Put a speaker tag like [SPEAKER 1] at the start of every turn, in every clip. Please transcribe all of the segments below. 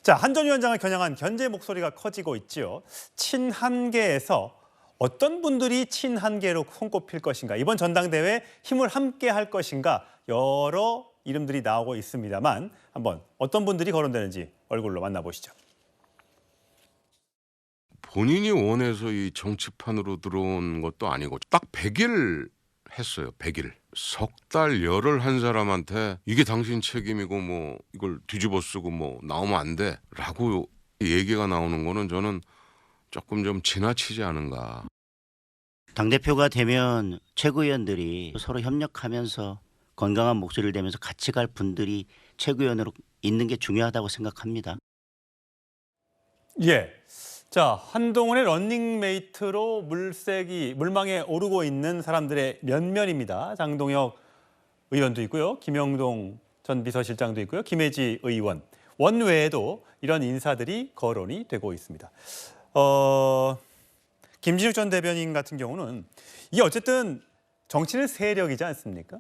[SPEAKER 1] 자, 한 전 위원장을 겨냥한 견제 목소리가 커지고 있지요. 친한계에서 어떤 분들이 친한계로 손꼽힐 것인가, 이번 전당대회에 힘을 함께 할 것인가, 여러 이름들이 나오고 있습니다만 한번 어떤 분들이 거론되는지 얼굴로 만나보시죠.
[SPEAKER 2] 본인이 원해서 이 정치판으로 들어온 것도 아니고 딱 100일 했어요. 100일. 석 달 열흘 한 사람한테 이게 당신 책임이고 뭐 이걸 뒤집어 쓰고 뭐 나오면 안 돼 라고 얘기가 나오는 거는 저는 조금 좀 지나치지 않은가.
[SPEAKER 3] 당대표가 되면 최고위원들이 서로 협력하면서 건강한 목소리를 내면서 같이 갈 분들이 최고위원으로 있는 게 중요하다고 생각합니다.
[SPEAKER 1] 예. 자, 한동훈의 런닝메이트로 물망에 오르고 있는 사람들의 면면입니다. 장동혁 의원도 있고요. 김영동 전 비서실장도 있고요. 김혜지 의원. 원외에도 이런 인사들이 거론이 되고 있습니다. 김진욱 전 대변인 같은 경우는 이게 어쨌든 정치는 세력이지 않습니까?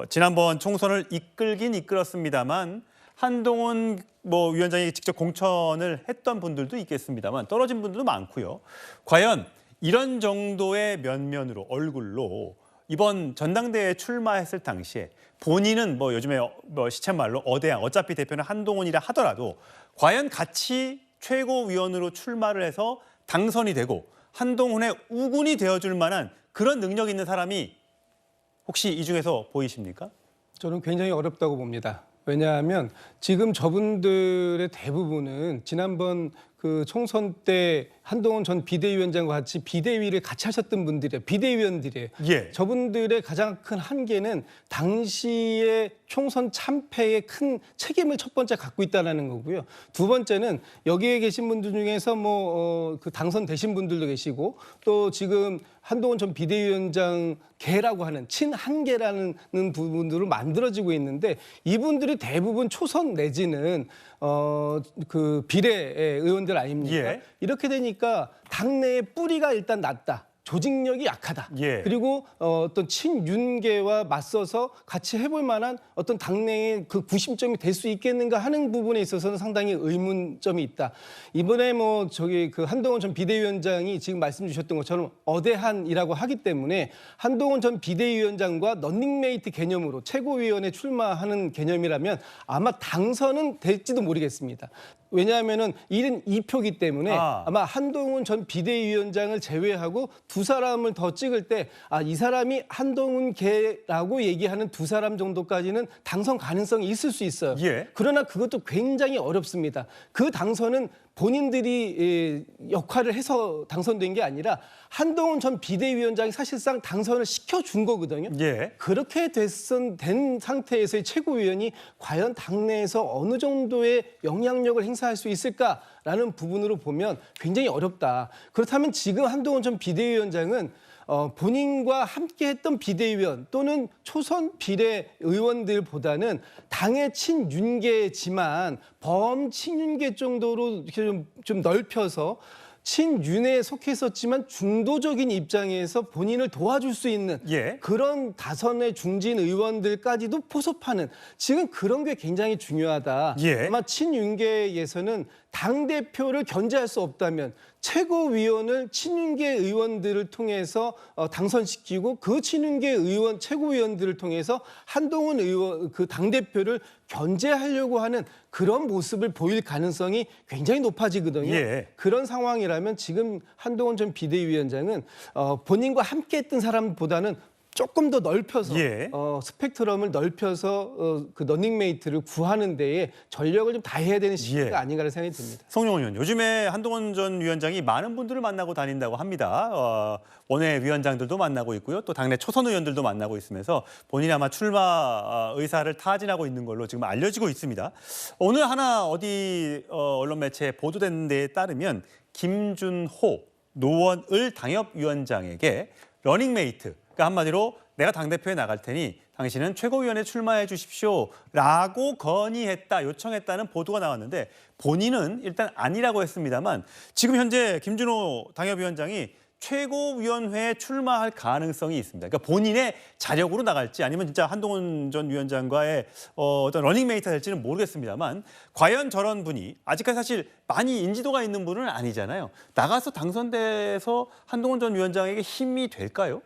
[SPEAKER 1] 지난번 총선을 이끌긴 이끌었습니다만 한동훈 위원장이 직접 공천을 했던 분들도 있겠습니다만 떨어진 분들도 많고요. 과연 이런 정도의 면면으로, 얼굴로 이번 전당대회에 출마했을 당시에 본인은 요즘에 시쳇말로 어대양, 어차피 대표는 한동훈이라 하더라도 과연 같이 최고위원으로 출마를 해서 당선이 되고 한동훈의 우군이 되어줄 만한 그런 능력 있는 사람이 혹시 이 중에서 보이십니까?
[SPEAKER 4] 저는 굉장히 어렵다고 봅니다. 왜냐하면 지금 저분들의 대부분은 지난번 그 총선 때 한동훈 전 비대위원장과 같이 비대위를 같이 하셨던 분들이에요. 비대위원들이에요.
[SPEAKER 1] 예.
[SPEAKER 4] 저분들의 가장 큰 한계는 당시의 총선 참패에 큰 책임을 첫 번째 갖고 있다는 거고요. 두 번째는 여기에 계신 분들 중에서 그 당선되신 분들도 계시고 또 지금 한동훈 전 비대위원장 계라고 하는 친한계라는 부분들로 만들어지고 있는데 이분들이 대부분 초선 내지는 그 비례 의원들 아닙니까?
[SPEAKER 1] 예.
[SPEAKER 4] 이렇게 되니까 당내의 뿌리가 일단 낮다. 조직력이 약하다.
[SPEAKER 1] 예.
[SPEAKER 4] 그리고 어떤 친윤계와 맞서서 같이 해볼 만한 어떤 당내의 그 구심점이 될 수 있겠는가 하는 부분에 있어서는 상당히 의문점이 있다. 이번에 그 한동훈 전 비대위원장이 지금 말씀 주셨던 것처럼 어대한이라고 하기 때문에 한동훈 전 비대위원장과 런닝메이트 개념으로 최고위원에 출마하는 개념이라면 아마 당선은 될지도 모르겠습니다. 왜냐하면은 72표기 때문에 아마 한동훈 전 비대위원장을 제외하고 두 사람을 더 찍을 때 이 사람이 한동훈계라고 얘기하는 두 사람 정도까지는 당선 가능성이 있을 수 있어요.
[SPEAKER 1] 예.
[SPEAKER 4] 그러나 그것도 굉장히 어렵습니다. 그 당선은 본인들이 역할을 해서 당선된 게 아니라 한동훈 전 비대위원장이 사실상 당선을 시켜준 거거든요.
[SPEAKER 1] 예.
[SPEAKER 4] 그렇게 된 상태에서의 최고위원이 과연 당내에서 어느 정도의 영향력을 행사할 수 있을까라는 부분으로 보면 굉장히 어렵다. 그렇다면 지금 한동훈 전 비대위원장은 본인과 함께했던 비대위원 또는 초선 비례 의원들보다는 당의 친윤계지만 범친윤계 정도로 이렇게 좀 넓혀서 친윤에 속했었지만 중도적인 입장에서 본인을 도와줄 수 있는
[SPEAKER 1] 예.
[SPEAKER 4] 그런 다선의 중진 의원들까지도 포섭하는 지금 그런 게 굉장히 중요하다.
[SPEAKER 1] 예.
[SPEAKER 4] 아마 친윤계에서는 당대표를 견제할 수 없다면 최고위원을 친윤계 의원들을 통해서 당선시키고 그 친윤계 의원 최고위원들을 통해서 한동훈 의원 그 당대표를 견제하려고 하는 그런 모습을 보일 가능성이 굉장히 높아지거든요.
[SPEAKER 1] 예.
[SPEAKER 4] 그런 상황이라면 지금 한동훈 전 비대위원장은 본인과 함께했던 사람보다는 조금 더 넓혀서
[SPEAKER 1] 예.
[SPEAKER 4] 스펙트럼을 넓혀서 그 러닝메이트를 구하는 데에 전력을 좀 다해야 되는 시기가
[SPEAKER 1] 예.
[SPEAKER 4] 아닌가라는 생각이 듭니다.
[SPEAKER 1] 송영훈 의원, 요즘에 한동훈 전 위원장이 많은 분들을 만나고 다닌다고 합니다. 원외 위원장들도 만나고 있고요. 또 당내 초선 의원들도 만나고 있으면서 본인이 아마 출마 의사를 타진하고 있는 걸로 지금 알려지고 있습니다. 오늘 하나 어디 언론 매체에 보도된 데에 따르면 김준호 노원을 당협위원장에게 러닝메이트, 그러니까 한마디로 내가 당대표에 나갈 테니 당신은 최고위원에 출마해 주십시오라고 건의했다, 요청했다는 보도가 나왔는데 본인은 일단 아니라고 했습니다만 지금 현재 김준호 당협위원장이 최고위원회에 출마할 가능성이 있습니다. 그러니까 본인의 자력으로 나갈지 아니면 진짜 한동훈 전 위원장과의 어떤 러닝메이트가 될지는 모르겠습니다만 과연 저런 분이 아직까지 사실 많이 인지도가 있는 분은 아니잖아요. 나가서 당선돼서 한동훈 전 위원장에게 힘이 될까요?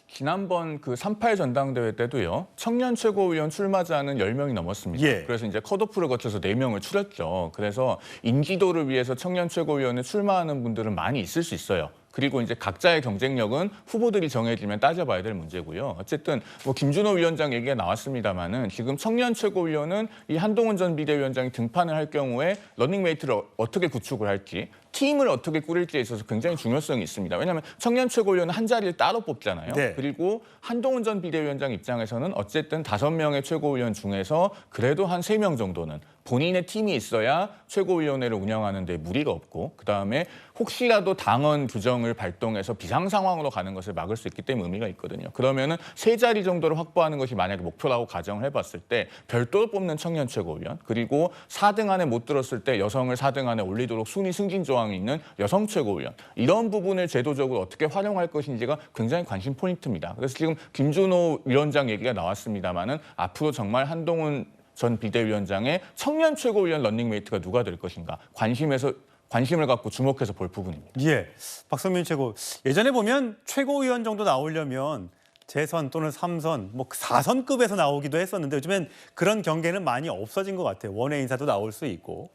[SPEAKER 5] 지난번 그 38 전당대회 때도요. 청년 최고위원 출마자는 10명이 넘었습니다.
[SPEAKER 1] 예.
[SPEAKER 5] 그래서 이제 컷오프를 거쳐서 4명을 추렸죠. 그래서 인지도를 위해서 청년 최고위원에 출마하는 분들은 많이 있을 수 있어요. 그리고 이제 각자의 경쟁력은 후보들이 정해지면 따져봐야 될 문제고요. 어쨌든 뭐 김준호 위원장 얘기가 나왔습니다만은 지금 청년 최고위원은 이 한동훈 전 비대위원장이 등판을 할 경우에 러닝메이트를 어떻게 구축을 할지 팀을 어떻게 꾸릴지에 있어서 굉장히 중요성이 있습니다. 왜냐하면 청년 최고위원은 한 자리를 따로 뽑잖아요.
[SPEAKER 1] 네.
[SPEAKER 5] 그리고 한동훈 전 비대위원장 입장에서는 어쨌든 5명의 최고위원 중에서 그래도 한 3명 정도는 본인의 팀이 있어야 최고위원회를 운영하는 데 무리가 없고 그다음에 혹시라도 당원 규정을 발동해서 비상 상황으로 가는 것을 막을 수 있기 때문에 의미가 있거든요. 그러면은 3자리 정도를 확보하는 것이 만약에 목표라고 가정을 해봤을 때 별도로 뽑는 청년 최고위원 그리고 4등 안에 못 들었을 때 여성을 4등 안에 올리도록 순위 승진 조항이 있는 여성 최고위원 이런 부분을 제도적으로 어떻게 활용할 것인지가 굉장히 관심 포인트입니다. 그래서 지금 김준호 위원장 얘기가 나왔습니다마는 앞으로 정말 한동훈 전 비대위원장의 청년 최고위원 런닝메이트가 누가 될 것인가 관심을 갖고 주목해서 볼 부분입니다.
[SPEAKER 1] 예, 박성민 최고. 예전에 보면 최고위원 정도 나오려면 재선 또는 3선, 뭐 4선급에서 나오기도 했었는데 요즘엔 그런 경계는 많이 없어진 것 같아요. 원외 인사도 나올 수 있고.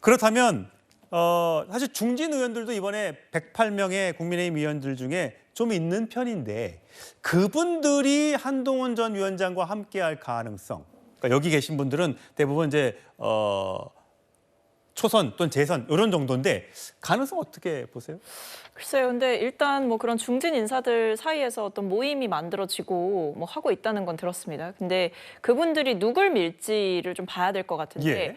[SPEAKER 1] 그렇다면 사실 중진 의원들도 이번에 108명의 국민의힘 의원들 중에 좀 있는 편인데 그분들이 한동훈 전 위원장과 함께할 가능성. 그러니까 여기 계신 분들은 대부분 이제 초선 또는 재선 이런 정도인데 가능성 어떻게 보세요?
[SPEAKER 6] 글쎄요. 근데 일단 뭐 그런 중진 인사들 사이에서 어떤 모임이 만들어지고 뭐 하고 있다는 건 들었습니다. 근데 그분들이 누굴 밀지를 좀 봐야 될 것 같은데
[SPEAKER 1] 예.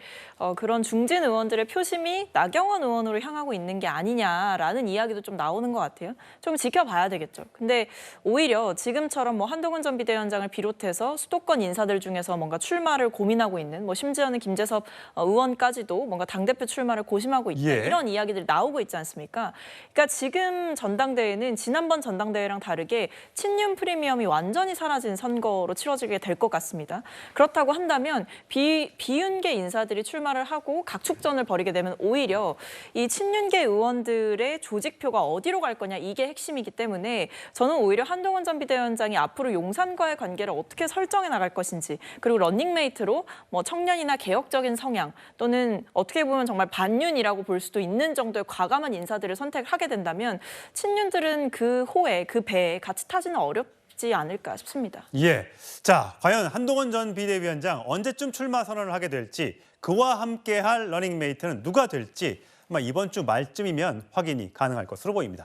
[SPEAKER 6] 그런 중진 의원들의 표심이 나경원 의원으로 향하고 있는 게 아니냐라는 이야기도 좀 나오는 것 같아요. 좀 지켜봐야 되겠죠. 근데 오히려 지금처럼 뭐 한동훈 전 비대위원장을 비롯해서 수도권 인사들 중에서 뭔가 출마를 고민하고 있는 뭐 심지어는 김재섭 의원까지도 뭔가 당대표 출마를 고심하고 있다.
[SPEAKER 1] 예.
[SPEAKER 6] 이런 이야기들이 나오고 있지 않습니까? 그러니까 지금 전당대회는 지난번 전당대회랑 다르게 친윤 프리미엄이 완전히 사라진 선거로 치러지게 될 것 같습니다. 그렇다고 한다면 비윤계 인사들이 출마를 하고 각축전을 벌이게 되면 오히려 이 친윤계 의원들의 조직표가 어디로 갈 거냐 이게 핵심이기 때문에 저는 오히려 한동훈 전 비대위원장이 앞으로 용산과의 관계를 어떻게 설정해 나갈 것인지 그리고 런닝메이트로 뭐 청년이나 개혁적인 성향 또는 어떻게 보면 정말 반윤이라고 볼 수도 있는 정도의 과감한 인사들을 선택하게 된다면 친윤들은 그 호에 그 배에 같이 타지는 어렵지 않을까 싶습니다.
[SPEAKER 1] 예. 자, 과연 한동훈 전 비대위원장 언제쯤 출마 선언을 하게 될지 그와 함께할 러닝메이트는 누가 될지 아마 이번 주 말쯤이면 확인이 가능할 것으로 보입니다.